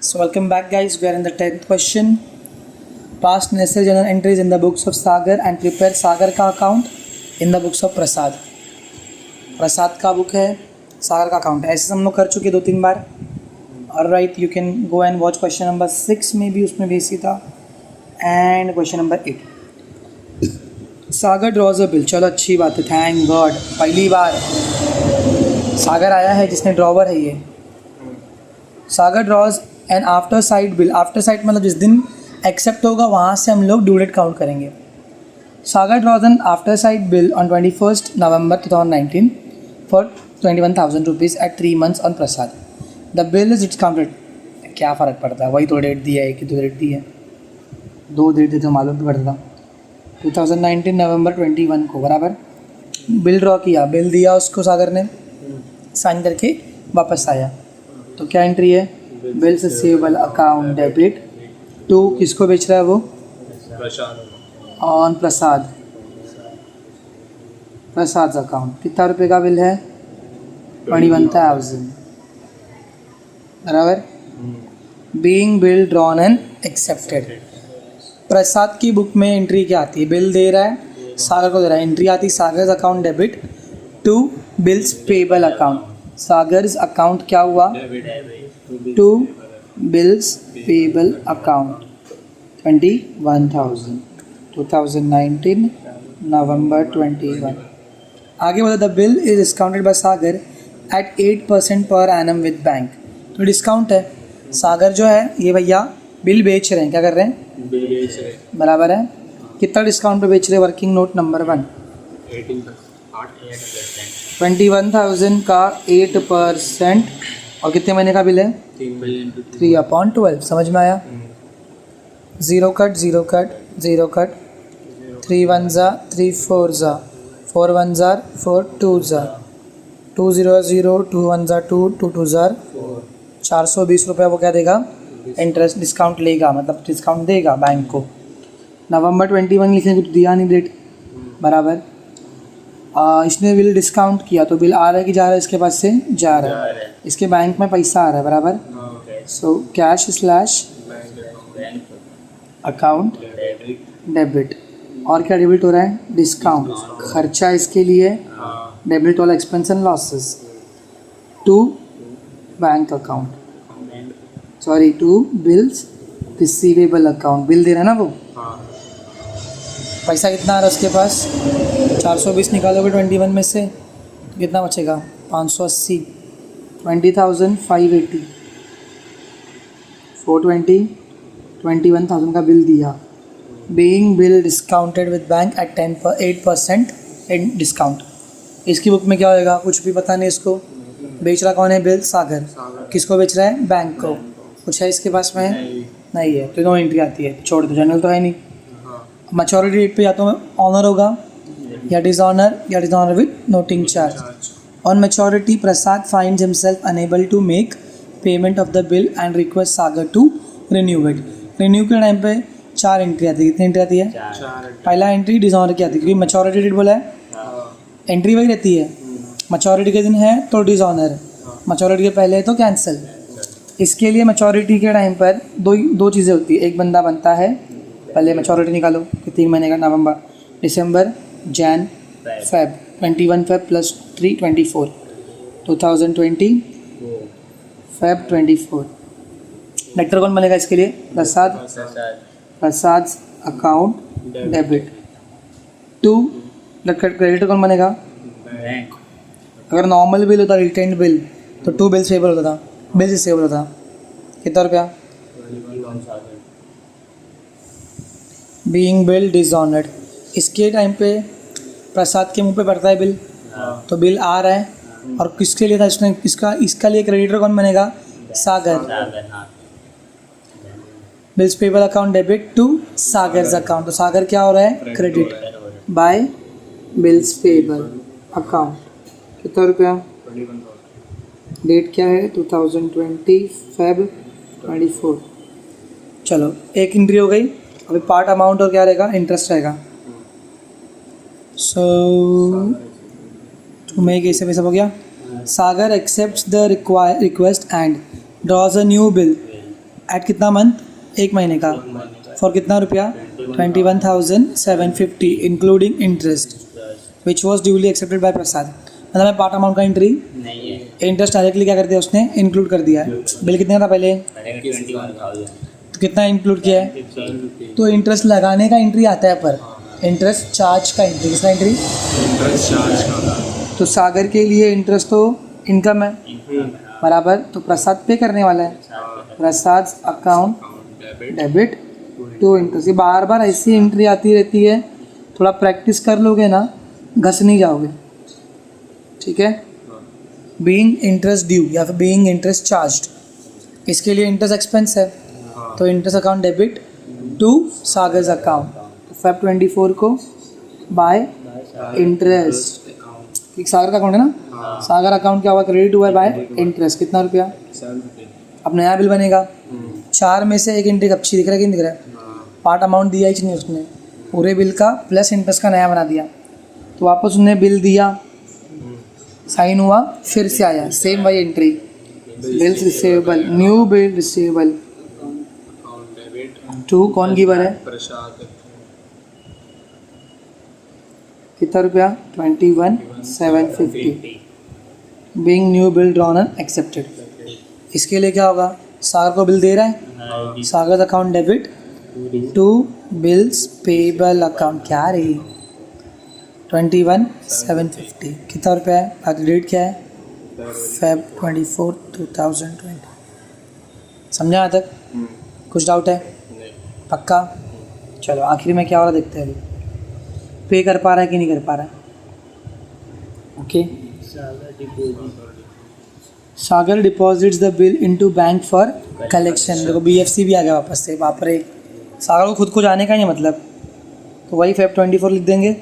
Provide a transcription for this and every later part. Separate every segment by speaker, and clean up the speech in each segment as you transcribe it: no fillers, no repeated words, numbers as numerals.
Speaker 1: So welcome back guys, we are in the 10th question. Past necessary journal entries in the books of Sagar and prepare Sagar का account in the books of Prasad. प्रसाद का book है, सागर का account है, ऐसे हम लोग कर चुके 2-3 बार. Alright, you can go and watch question number 6 में भी उसमें बेसी था and question number 8. Sagar draws a bill. चलो अच्छी बात है, थैंक गॉड पहली बार सागर आया है जिसने ड्रॉवर है ये. Sagar draws an after sight bill. After sight मतलब जिस दिन एक्सेप्ट होगा वहाँ से हम लोग ड्यू डेट काउंट करेंगे. Sagar draws an after sight bill on 21 November 2019 for 21,000 rupees at 3 months on Prasad. The bill is discounted. क्या फ़र्क पड़ता है, वही तो डेट दिया है कि 2 डेट दी है, 2 डेट दी तो मालूम भी पड़ता. 2019 नवंबर 21 को बराबर बिल ड्रॉ किया, बिल दिया उसको सागर ने, साइन करके वापस आया. तो क्या एंट्री है, bills receivable account debit to किसको बेच रहा है वो, ऑन प्रसाद, प्रसाद अकाउंट. कितना रुपए का बिल है, 21,000 बराबर. Being bill drawn and accepted. Prasad की बुक में एंट्री क्या आती है, बिल दे रहा है सागर को दे रहा है, एंट्री आती है Sagar's account debit to bills payable account. Sagar's account क्या हुआ, to bills payable account 21,000 2019 November 21. आगे बोला the bill is discounted by Sagar at 8% per annum with bank. तो डिस्काउंट है, सागर जो है ये भैया बिल बेच रहे हैं, क्या कर रहे हैं,
Speaker 2: बिल बेच रहे
Speaker 1: बराबर है. कितना डिस्काउंट पे बेच रहे हैं, वर्किंग नोट नंबर 1 21,000 का 8% और कितने महीने का बिल है, 3/12. समझ में आया. 0 कट 0 कट 0 कट 3 1 जा 3 4 जा 4 1 जा 4 2 जा 2 0 0 2 1 जा 2 2 2 जा 420 रुपये वो क्या देगा, इंटरेस्ट डिस्काउंट लेगा, मतलब डिस्काउंट देगा बैंक को. नवंबर 21 लिखने कुछ दिया नहीं डेट बराबर. इसने बिल डिस्काउंट किया तो बिल आ रहा है कि जा रहा है, इसके पास से जा रहा है, इसके बैंक में पैसा आ रहा है बराबर. So cash slash account debit. और क्या डेबिट हो रहा है, डिस्काउंट, खर्चा इसके लिए डेबिट वाला expense and losses to bank account, sorry to bills receivable account. Bill दे रहा है ना वो, पैसा कितना आ रहा है उसके पास, 420 निकालोगे 21 में से कितना बचेगा, 580. 20,580 420 21,000 का बिल दिया. Being bill discounted with bank at 8% in discount. इसकी बुक में क्या होएगा, कुछ भी पता नहीं इसको. बेच रहा कौन है, बिल सागर. किसको बेच रहा है, बैंक को. कुछ है इसके पास में, नहीं है, तो नो एंट्री आती है, छोड़ दो, जनरल तो है नहीं. मैच्योरिटी डेट पे या तो ऑनर होगा या dishonour with noting charge. On maturity Prasad finds himself unable to make payment of the bill and request Sagar to renew it. Renew के टाइम पे 4 एंट्री आती है. कितनी एंट्री आती है, पहला एंट्री डिसऑनर की आती है, क्योंकि मैच्योरिटी डेट बोला है, एंट्री वही रहती है. मैच्योरिटी के दिन है तो डिसऑनर, मैच्योरिटी के पहले है तो कैंसिल. इसके लिए मैच्योरिटी के टाइम पर दो चीज़ें होती है. एक बंदा बनता है, पहले मैच्योरिटी निकालो कि 3 महीने का, नवंबर दिसंबर Jan Feb, 21 Feb plus 3 24 2020 Feb 24. लेटर कौन बनेगा इसके लिए, Prasad account debit to. Creditor कौन बनेगा,
Speaker 2: बैंक.
Speaker 1: अगर नॉर्मल बिल होता, रिटेन्ड बिल, तो 2 बिल्स पेबल होता था, बिल्स रिसीवेबल होता. कितना रुपया, बीइंग बिल डिसऑनर्ड. इसके टाइम पे प्रसाद के मुंह पे पड़ता है बिल, तो बिल आ रहा है, और किसके लिए था इसने, इसका लिए क्रेडिटर कौन बनेगा, Sagar. Bills payable account debit to Sagar's account. तो सागर क्या हो रहा है, credit by bills payable account. कितना रुपया, डेट क्या है 2020 फेब 24. चलो एक एंट्री हो गई. अभी पार्ट अमाउंट और क्या रहेगा, इंटरेस्ट रहेगा. सो टू मेक ऐसे सब हो गया. Sagar accepts the request and draws a new bill at कितना मंथ, 1 महीने का, फॉर कितना रुपया, 21,750 including interest which was duly accepted by Prasad. मतलब मैं पार्ट अमाउंट का एंट्री
Speaker 2: नहीं है,
Speaker 1: इंटरेस्ट डायरेक्टली क्या कर दिया उसने, इंक्लूड कर दिया है। बिल कितने का था पहले,
Speaker 2: 21,000,
Speaker 1: तो कितना इंक्लूड किया है,
Speaker 2: 15
Speaker 1: तो इंटरेस्ट लगाने का एंट्री आता है, पर इंटरेस्ट चार्ज का एंट्री, किसका एंट्री,
Speaker 2: इंटरेस्ट चार्ज का
Speaker 1: तो सागर के लिए इंटरेस्ट तो इनकम है बराबर, तो प्रसाद पे करने वाला है, प्रसाद अकाउंट डेबिट टू इंटरेस्ट। ये बार बार ऐसी एंट्री आती रहती है, थोड़ा प्रैक्टिस कर लोगे ना घस नहीं जाओगे, ठीक है। बीइंग इंटरेस्ट ड्यू या फिर बीइंग इंटरेस्ट चार्ज्ड, इसके लिए इंटरेस्ट एक्सपेंस है, तो interest account debit to Sagar's account, Feb 24 को बाय इंटरेस्ट, सागर का अकाउंट है ना, सागर अकाउंट क्या हुआ, क्रेडिट हुआ है बाय इंटरेस्ट, कितना रुपया,
Speaker 2: 7 रुपये।
Speaker 1: अब नया बिल बनेगा, 4 में से एक एंट्री कच्ची दिख रहा है कि नहीं दिख रहा है, पार्ट अमाउंट दिया ही नहीं उसने, पूरे बिल का प्लस इंटरेस्ट का नया बना दिया, तो वापस उसने बिल दिया, साइन हुआ, फिर से आया सेम वही entry, bills receivable, new bill receivable
Speaker 2: account debit
Speaker 1: to, कौन गिवर है,
Speaker 2: प्रसाद
Speaker 1: कितना रुपया, 21,750 being new bill drawn and accepted. इसके लिए क्या होगा, सागर को बिल दे रहा है, Sagar account debit to bills payable account, क्या रही 21,750, कितना रुपया है, बाकी डेट क्या है, फेब 24, 2020। समझा यहाँ तक, कुछ डाउट है,
Speaker 2: नहीं,
Speaker 1: पक्का। चलो आखिर में क्या हो रहा देखते हैं अभी, पे कर पा रहा है कि नहीं कर पा रहा है, okay. Sagar deposits the bill into bank for collection, देखो BFC भी आ गया वापस से, बाप रे, सागर को खुद को जाने का नहीं मतलब, तो वही फेब 24 लिख देंगे,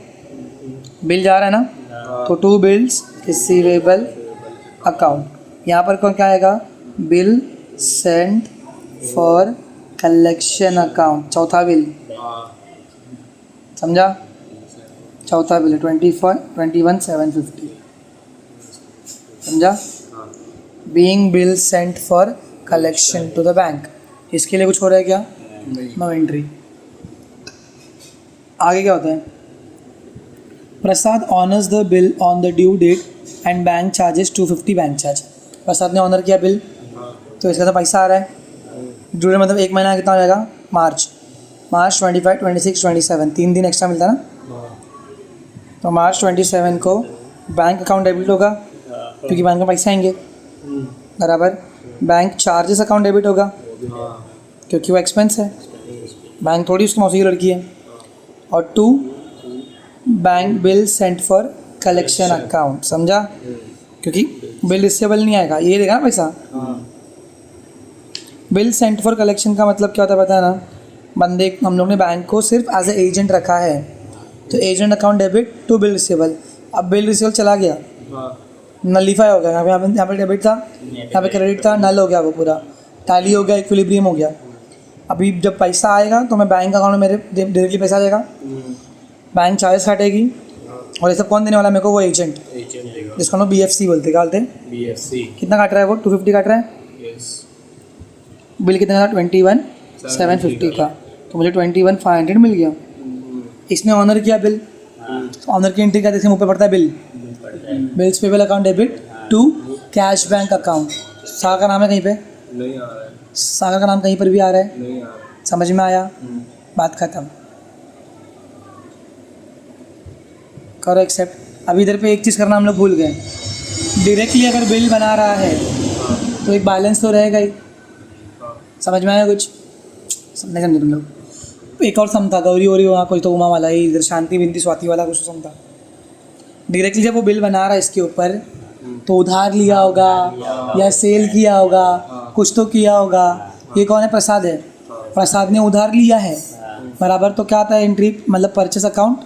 Speaker 1: बिल जा रहा है ना, तो टू बिल्स रिसीवेबल अकाउंट, यहाँ पर कौन क्या आएगा, bill send for collection account, चौथा बिल, समझा, चौथा बिल है 21,750, समझा, being bill sent for collection to the bank, इसके लिए कुछ हो रहा है क्या, नो एंट्री। आगे क्या होता है, Prasad honours the bill on the due date and bank charges 250 bank charge, Prasad ने ऑनर किया बिल, तो इसका तो पैसा आ रहा है, ड्यू डेट मतलब 1 महीना कितना हो जाएगा, मार्च 25, 26, 27, 3 दिन एक्स्ट्रा मिलता है ना, तो मार्च 27 को बैंक अकाउंट डेबिट होगा, क्योंकि बैंक में पैसे आएंगे बराबर, बैंक चार्जेस अकाउंट डेबिट होगा क्योंकि वो एक्सपेंस है, बैंक थोड़ी उसकी मौसी की लड़की है, और to bank bill sent for collection account, समझा, क्योंकि बिल रिसीवेबल नहीं आएगा, ये देगा ना पैसा, बिल सेंट फॉर कलेक्शन का मतलब क्या होता है पता है ना, बंदे हम लोग ने बैंक को सिर्फ एज ए एजेंट रखा है, तो agent account debit to bill receivable, अब बिल रिसीवेबल चला गया, नलीफाई हो गया, यहाँ पे डेबिट था, यहाँ पे क्रेडिट था, नल हो गया, वो पूरा टैली हो गया, इक्विलिब्रियम हो गया। अभी जब पैसा आएगा तो मैं बैंक अकाउंट में मेरे डायरेक्टली पैसा आ जाएगा, बैंक चार्जेस काटेगी, और ये सब कौन देने वाला मेरे को, वो एजेंट, जिसको हम BFC बोलते, क्या बोलते हैं,
Speaker 2: BFC,
Speaker 1: कितना काट रहा है वो, 250 काट रहा है,
Speaker 2: यस,
Speaker 1: बिल कितना था 21,750 का, तो मुझे 21,500 मिल गया, इसने ऑनर किया बिल, ऑनर की एंट्री क्या इसके मुँह पे पड़ता है, bill, bills payable account debit to cash bank account, Sagar का नाम है कहीं पे,
Speaker 2: नहीं आ रहा है,
Speaker 1: सागर का नाम कहीं पर भी आ रहा है,
Speaker 2: नहीं आ रहा है,
Speaker 1: समझ में आया, बात खत्म, करो एक्सेप्ट। अभी इधर पे एक चीज़ करना हम लोग भूल गए, डायरेक्टली अगर बिल बना रहा है तो एक बैलेंस तो रहेगा ही, समझ में आया कुछ, समझे समझे तुम लोग, एक और सम था, गौरी वौरी वहाँ कोई तो उमा वाला ही, इधर शांति बिंदी स्वाति वाला कुछ सम था, डायरेक्टली जब वो बिल बना रहा है इसके ऊपर, तो उधार लिया होगा या सेल किया होगा, कुछ तो किया होगा, ये कौन है, प्रसाद है, प्रसाद ने उधार लिया है बराबर, तो क्या आता है एंट्री, मतलब purchase account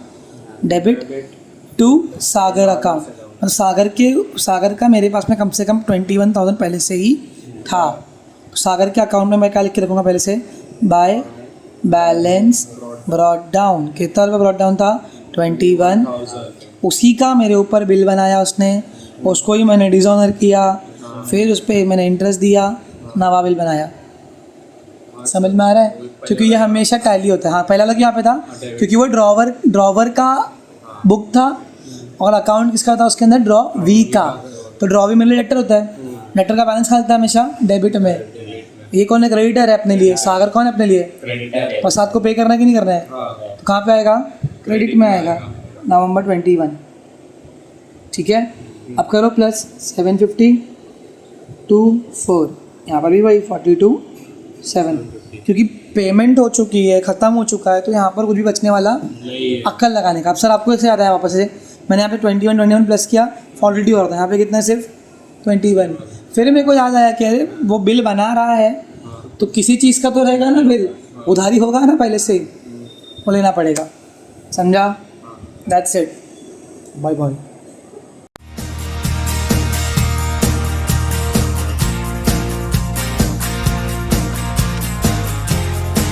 Speaker 1: debit to Sagar account, मतलब सागर का मेरे पास में कम से कम 21,000 पहले से ही था, सागर के अकाउंट में मैं क्या लिख के रखूँगा पहले से, बाय बैलेंस ब्रॉट डाउन, कितना रुपये ब्रॉट डाउन था, 21, उसी का मेरे ऊपर बिल बनाया उसने, उसको ही मैंने डिसऑनर किया, फिर उस पर मैंने इंटरेस्ट दिया, नवा बिल बनाया, समझ में आ रहा है? क्योंकि ये हमेशा टैली होता है। हाँ पहला वाला यहाँ पे था क्योंकि वो ड्रॉवर का बुक था और अकाउंट किसका था उसके अंदर, ड्रॉ वी का। तो ड्रॉ वी मेरे लिए डेटर होता है, डेटर का बैलेंस खाता है हमेशा डेबिट में। ये कौन है, क्रेडिटर है अपने लिए। सागर कौन है अपने लिए, प्रसाद को पे करना है कि नहीं करना है, तो कहाँ पे आएगा, क्रेडिट में आएगा। नवंबर 21, ठीक है। अब करो प्लस 750 2 4, यहाँ पर भी वही 42 7, क्योंकि पेमेंट हो चुकी है, ख़त्म हो चुका है, तो यहाँ पर कुछ भी बचने वाला अक्कल लगाने का। अब सर आपको ऐसे याद आया वापस से, मैंने यहाँ पे 21 प्लस किया 42 और था, यहाँ पे कितना है सिर्फ 21। फिर मेरे को याद आया कि अरे वो बिल बना रहा है तो किसी चीज़ का तो रहेगा ना बिल, उधारी होगा ना पहले से, वो लेना पड़ेगा। समझा? That's it, bye bye.